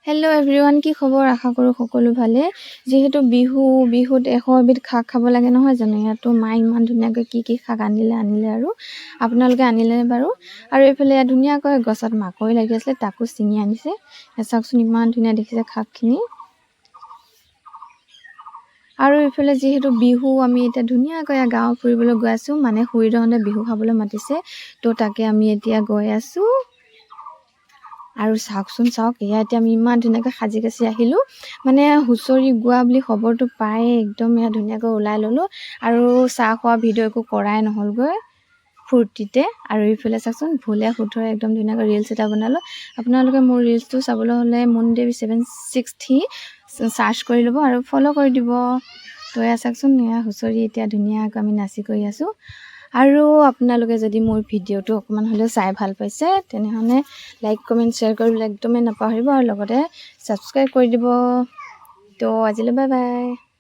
Hello' everyone, কি খবৰ? আশা কৰোঁ সকলো ভালে। যিহেতু বিহুত 100 এবিধ শাক খাব লাগে নহয় জানো। ইয়াতো মায়ে ইমান ধুনীয়াকৈ কি শাক আনিলে আৰু আপোনালোকে আনিলে বাৰু। আৰু এইফালে ধুনীয়াকৈ গছত মাকৈ লাগি আছিলে, তাকো ছিঙি আনিছে। চাওকচোন ইমান ধুনীয়া দেখিছে শাকখিনি। আৰু এইফালে যিহেতু বিহু, আমি এতিয়া ধুনীয়াকৈ গাঁও ফুৰিবলৈ গৈ আছোঁ। মানে খুৰীদেউহঁতে বিহু খাবলৈ মাতিছে, তো তাকে আমি এতিয়া গৈ আছোঁ। আৰু চাওক এয়া এতিয়া আমি ইমান ধুনীয়াকৈ সাজি কাচি আহিলোঁ। মানে হুঁচৰি গোৱা বুলি খবৰটো পায়ে একদম এয়া ধুনীয়াকৈ ওলাই ল'লোঁ। আৰু চাহ খোৱা ভিডিঅ' একো কৰাই নহ'লগৈ ফূৰ্তিতে। আৰু এইফালে চাওকচোন ভুলে শুদ্ধৰে একদম ধুনীয়াকৈ ৰিলচ এটা বনালোঁ। আপোনালোকে মোৰ ৰিলচটো চাবলৈ হ'লে মুনদেৱী 763 চাৰ্চ কৰি ল'ব আৰু ফ'ল' কৰি দিব। তো এয়া চাওকচোন, এয়া হুঁচৰি এতিয়া ধুনীয়াকৈ আমি নাচি কৰি আছোঁ। আৰু আপোনালোকে যদি মোৰ ভিডিঅ'টো অকণমান হ'লেও চাই ভাল পাইছে, তেনেহ'লে লাইক কমেণ্ট শ্বেয়াৰ কৰিবলৈ একদমেই নাপাহৰিব। আৰু লগতে ছাবস্ক্ৰাইব কৰি দিব। তো আজিলৈ বাই বাই।